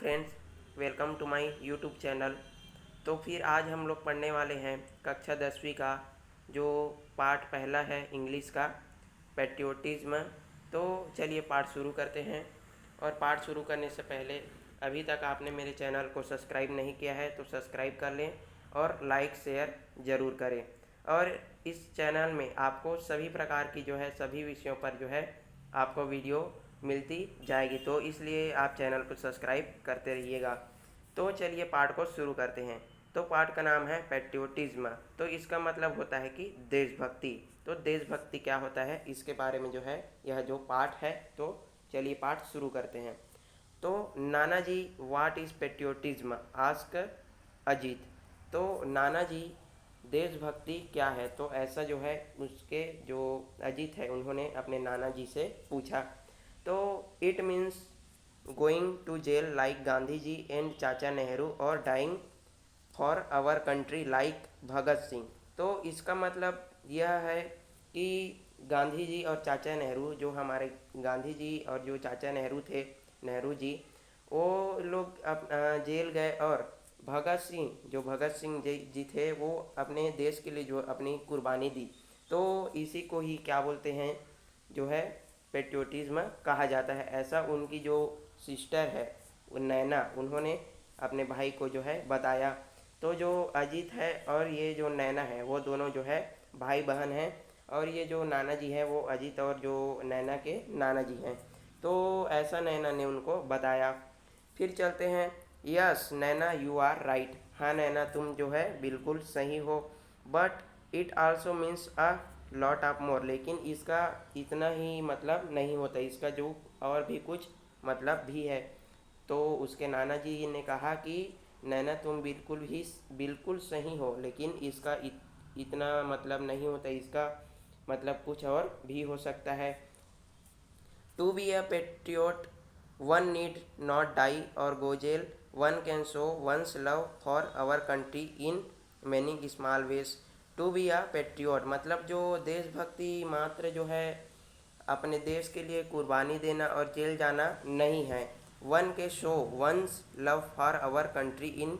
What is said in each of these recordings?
Friends, welcome to my YouTube channel. तो फिर आज हम लोग पढ़ने वाले हैं कक्षा 10वीं का जो पार्ट पहला है इंग्लिश का, पैट्रियोटिज्म। तो चलिए पार्ट शुरू करते हैं। और पार्ट शुरू करने से पहले अभी तक आपने मेरे चैनल को सब्सक्राइब नहीं किया है तो सब्सक्राइब कर लें और लाइक शेयर ज़रूर करें। और इस चैनल में आपको सभी प्रकार की जो है सभी विषयों पर जो है आपको वीडियो मिलती जाएगी, तो इसलिए आप चैनल को सब्सक्राइब करते रहिएगा। तो चलिए पाठ को शुरू करते हैं। तो पाठ का नाम है पैट्रियोटिज्म। तो इसका मतलब होता है कि देशभक्ति। तो देशभक्ति क्या होता है इसके बारे में जो है यह जो पाठ है, तो चलिए पाठ शुरू करते हैं। तो नाना जी what is patriotism ask Ajit. तो नाना जी देशभक्ति क्या है, तो ऐसा जो है उसके जो अजीत है उन्होंने अपने नाना जी से पूछा। तो it means going to jail like Gandhi ji and Chacha Nehru और dying for our country like Bhagat Singh. तो इसका मतलब यह है कि गांधी जी और चाचा नेहरू, जो हमारे गांधी जी और जो चाचा नेहरू थे, नेहरू जी, वो लोग जेल गए और भगत सिंह जी थे, वो अपने देश के लिए जो अपनी कुर्बानी दी। तो इसी को ही क्या बोलते हैं, जो है पेट्रियोटिज्म कहा जाता है। ऐसा उनकी जो सिस्टर है नैना, उन्होंने अपने भाई को जो है बताया। तो जो अजीत है और ये जो नैना है वो दोनों जो है भाई बहन हैं। और ये जो नाना जी है वो अजीत और जो नैना के नाना जी हैं। तो ऐसा नैना ने उनको बताया। फिर चलते हैं। Yes Naina you are right. हाँ नैना तुम जो है बिल्कुल सही हो। But it also means a lot of more. लेकिन इसका इतना ही मतलब नहीं होता, इसका जो और भी कुछ मतलब भी है। तो उसके नाना जी ने कहा कि नैना तुम बिल्कुल सही हो, लेकिन इसका इतना मतलब नहीं होता, इसका मतलब कुछ और भी हो सकता है। To be a patriot one need not die or go jail, one can show one's love for our country in many small ways. To be a patriot मतलब जो देशभक्ति मात्र जो है अपने देश के लिए कुर्बानी देना और जेल जाना नहीं है। वन के show one's love for our country in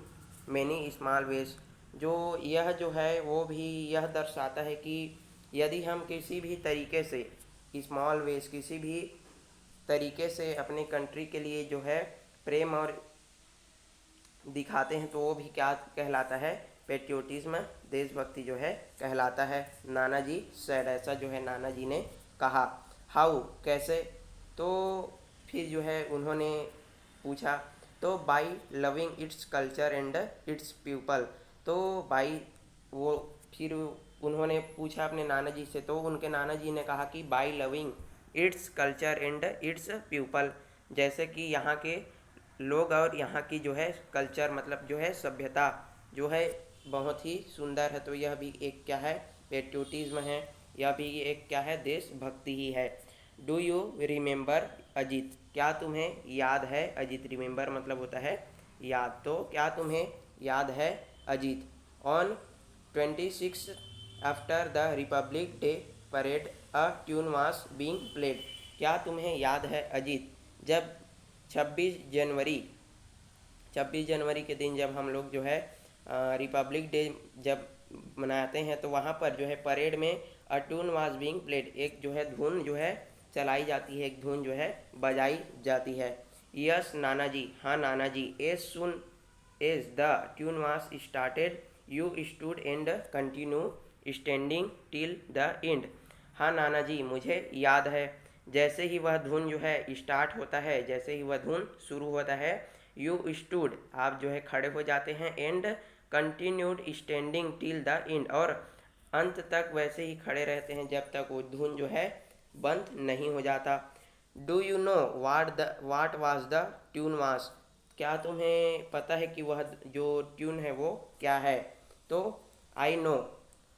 many small ways, जो यह जो है वो भी यह दर्शाता है कि यदि हम किसी भी तरीके से स्मॉल वेज किसी भी तरीके से अपने कंट्री के लिए जो है प्रेम और दिखाते हैं, तो वो भी क्या कहलाता है, पेट्रियोटिज्म, देशभक्ति जो है कहलाता है। नाना जी सैड, ऐसा जो है नाना जी ने कहा। हाउ कैसे। तो फिर जो है उन्होंने पूछा। तो by loving its culture and it's people. तो बाई वो फिर उन्होंने पूछा अपने नाना जी से, तो उनके नाना जी ने कहा कि by loving its culture and it's people, जैसे कि यहाँ के लोग और यहाँ की जो है कल्चर मतलब जो है सभ्यता जो है बहुत ही सुंदर है। तो यह भी एक क्या है, पेट्रियोटिज्म है। यह भी एक क्या है, देशभक्ति ही है। Do you remember Ajit. क्या तुम्हें याद है अजीत। रिमेंबर मतलब होता है याद। तो क्या तुम्हें याद है Ajit. On 26 after the Republic day parade a tune was being played. क्या तुम्हें याद है अजीत, जब 26 जनवरी 26 जनवरी के दिन जब हम लोग जो है रिपब्लिक डे जब मनाते हैं, तो वहाँ पर जो है परेड में अ ट्यून वाज बीइंग प्लेड, एक जो है धुन जो है चलाई जाती है, एक धुन जो है बजाई जाती है। यस नाना जी। हाँ नाना जी। As soon as the tune was started you stood and continue standing till the end. हाँ नाना जी मुझे याद है, जैसे ही वह धुन जो है स्टार्ट होता है, जैसे ही वह धुन शुरू होता है, यू स्टूड आप जो है खड़े हो जाते हैं, and continued standing till the and और अंत तक वैसे ही खड़े रहते हैं जब तक वो धुन जो है बंद नहीं हो जाता। Do you know what was the tune was. क्या तुम्हें पता है कि वह जो ट्यून है वो क्या है। तो आई नो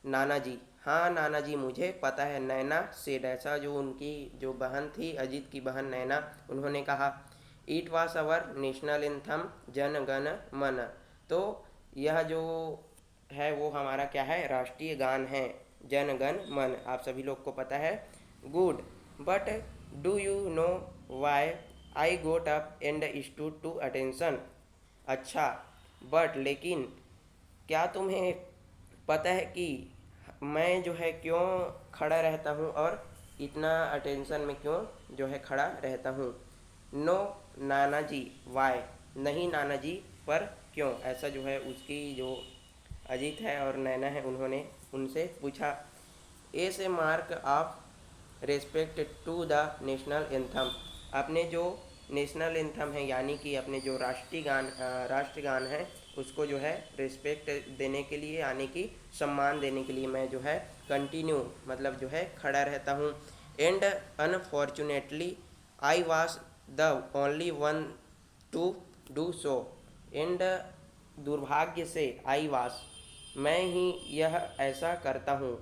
नाना जी। हाँ नाना जी मुझे पता है। नैना सेड, ऐसा जो उनकी जो बहन थी अजीत की बहन नैना, उन्होंने कहा। It was our national anthem Jana Gana मन। तो यह जो है वो हमारा क्या है, राष्ट्रीय गान है, जन गण मन, आप सभी लोग को पता है। Good but do you know why I got up and stood to attention. अच्छा, बट लेकिन क्या तुम्हें पता है कि मैं जो है क्यों खड़ा रहता हूँ और इतना अटेंशन में क्यों जो है खड़ा रहता हूँ। नो नाना जी, वाई, नहीं नाना जी, पर क्यों, ऐसा जो है उसकी जो अजीत है और नैना है उन्होंने उनसे पूछा। ए से mark of respect to the national anthem, अपने जो नेशनल एंथम है यानी कि अपने जो राष्ट्रगान है उसको जो है रिस्पेक्ट देने के लिए यानी कि सम्मान देने के लिए मैं जो है कंटिन्यू मतलब जो है खड़ा रहता हूँ। And unfortunately I was the only one two do so. And दुर्भाग्य से आई वॉज, मैं ही यह ऐसा करता हूँ।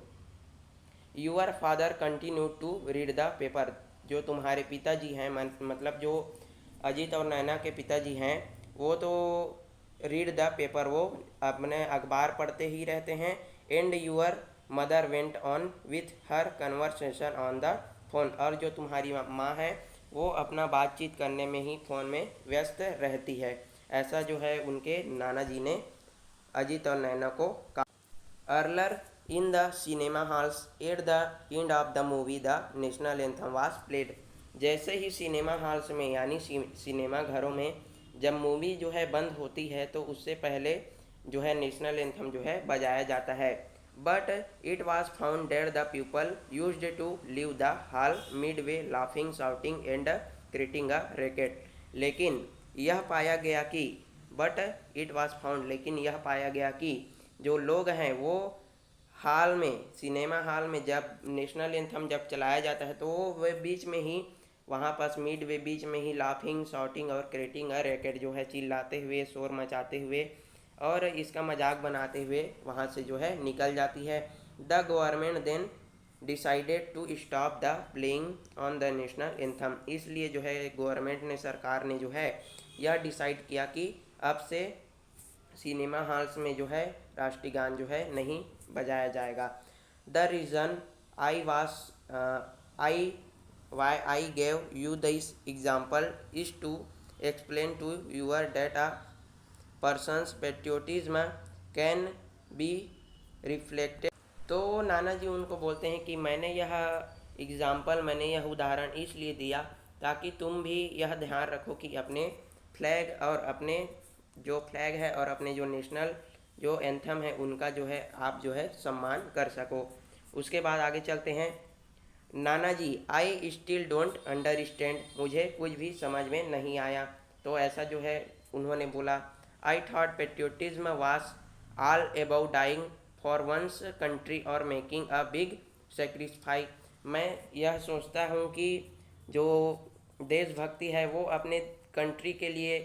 Your father continue to read the paper, जो तुम्हारे पिताजी हैं मतलब जो अजीत और नैना के पिताजी हैं वो तो रीड द पेपर, वो अपने अखबार पढ़ते ही रहते हैं। And your mother went on with her conversation on the phone, और जो तुम्हारी माँ है वो अपना बातचीत करने में ही फ़ोन में व्यस्त रहती है। ऐसा जो है उनके नाना जी ने अजीत और नैना को कहा। Earlier in the cinema halls at the end of the movie the national anthem was played, जैसे ही सिनेमा हॉल्स में यानी सिनेमा घरों में जब मूवी जो है बंद होती है तो उससे पहले जो है नेशनल एंथम जो है बजाया जाता है। But it was found that the people used to leave the hall mid way laughing shouting and creating a racket, लेकिन यह पाया गया कि बट इट वॉज फाउंड, लेकिन यह पाया गया कि जो लोग हैं वो हॉल में सिनेमा हॉल में जब नेशनल एंथम जब चलाया जाता है तो वो बीच में ही वहाँ पास मिड वे बीच में ही लाफिंग शॉटिंग और क्रिएटिंग अ रैकेट जो है चिल्लाते हुए शोर मचाते हुए और इसका मजाक बनाते हुए वहाँ से जो है निकल जाती है। The government then decided to stop the playing on the national anthem, इसलिए जो है गवर्नमेंट ने सरकार ने जो है यह डिसाइड किया कि अब से सिनेमा हॉल्स में जो है राष्ट्रीय गान जो है नहीं बजाया जाएगा। The reason I was I why I gave you this example is to explain to you that a person's patriotism can be reflected. तो नाना जी उनको बोलते हैं कि मैंने यह उदाहरण इसलिए दिया ताकि तुम भी यह ध्यान रखो कि अपने फ्लैग और अपने जो फ्लैग है और अपने जो नेशनल जो एंथम है उनका जो है आप जो है सम्मान कर सको। उसके बाद आगे चलते हैं। नाना जी, आई स्टिल डोंट अंडरस्टैंड, मुझे कुछ भी समझ में नहीं आया। तो ऐसा जो है उन्होंने बोला। I thought patriotism was all about dying for one's country और मेकिंग अ बिग सेक्रीफाई, मैं यह सोचता हूँ कि जो देशभक्ति है वो अपने कंट्री के लिए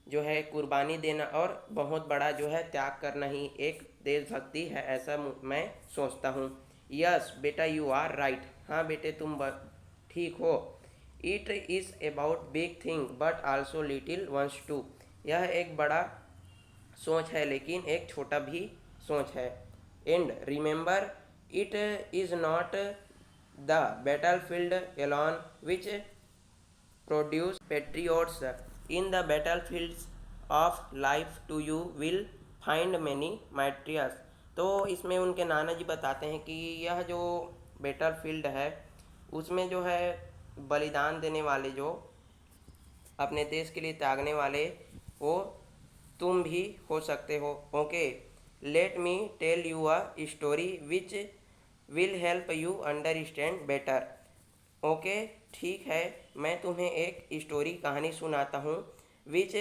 जो है कुर्बानी देना और बहुत बड़ा जो है त्याग करना ही एक देशभक्ति है, ऐसा मैं सोचता हूँ। यस बेटा, यू आर राइट, हाँ बेटे तुम ठीक हो। It is about big thing but also little ones too, यह एक बड़ा सोच है लेकिन एक छोटा भी सोच है। And remember it is not the battle field alone which produce patriots, in the battle fields of life too you will find many patriots. तो इसमें उनके नाना जी बताते हैं कि यह जो बैटल फील्ड है उसमें जो है बलिदान देने वाले जो अपने देश के लिए त्यागने वाले वो तुम भी हो सकते हो। Okay, let me tell you a story which will help you understand better. Okay, ठीक है, मैं तुम्हें एक स्टोरी कहानी सुनाता हूँ which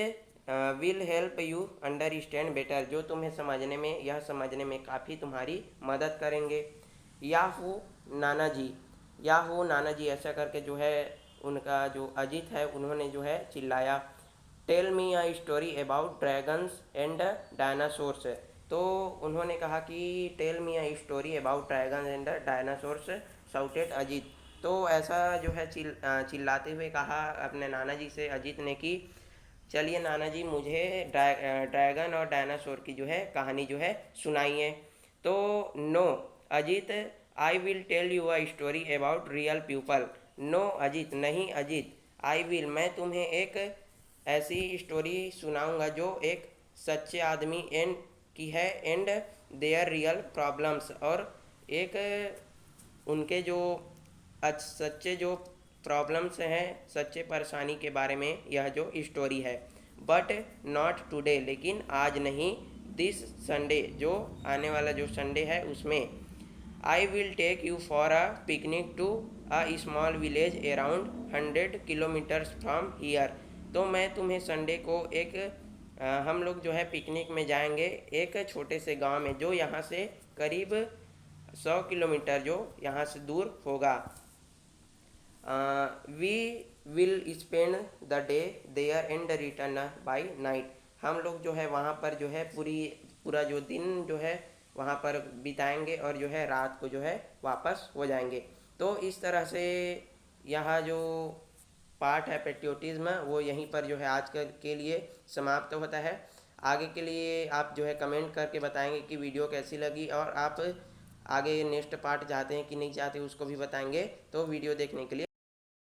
will help you understand better, जो तुम्हें समझने में यह समझने में काफ़ी तुम्हारी मदद करेंगे। याहू नाना जी, याहू नाना जी, ऐसा करके जो है उनका जो अजीत है उन्होंने जो है चिल्लाया। Tell me a story about dragons and dinosaurs, तो उन्होंने कहा कि tell me a story about dragons and dinosaurs shouted Ajit. तो ऐसा जो है चिल्लाते हुए कहा अपने नाना जी से अजीत ने कि चलिए नाना जी मुझे ड्रैगन और डायनासोर की जो है कहानी जो है सुनाइए। तो no Ajit, I will tell you a story about real people. No Ajit, नहीं अजीत, आई विल, मैं तुम्हें एक ऐसी स्टोरी सुनाऊंगा जो एक सच्चे आदमी एंड की है एंड देयर रियल प्रॉब्लम्स, और एक उनके जो सच्चे जो प्रॉब्लम्स हैं, सच्चे परेशानी के बारे में यह जो स्टोरी है। बट नॉट टुडे, लेकिन आज नहीं। दिस संडे, जो आने वाला जो संडे है उसमें। I will take you for a picnic to a small village around 100 kilometres from here. तो मैं तुम्हें संडे को एक हम लोग जो है पिकनिक में जाएंगे एक छोटे से गांव में जो यहाँ से करीब 100 किलोमीटर जो यहाँ से दूर होगा। We will spend the day there and return by night. हम लोग जो है वहाँ पर जो है पूरा जो दिन जो है वहाँ पर बिताएंगे और जो है रात को जो है वापस हो जाएंगे। तो इस तरह से यहाँ जो पार्ट है पेट्रियोटिज्म वो यहीं पर जो है आज के लिए समाप्त होता है। आगे के लिए आप जो है कमेंट करके बताएंगे कि वीडियो कैसी लगी, और आप आगे नेक्स्ट पार्ट चाहते हैं कि नहीं चाहते उसको भी बताएंगे। तो वीडियो देखने के लिए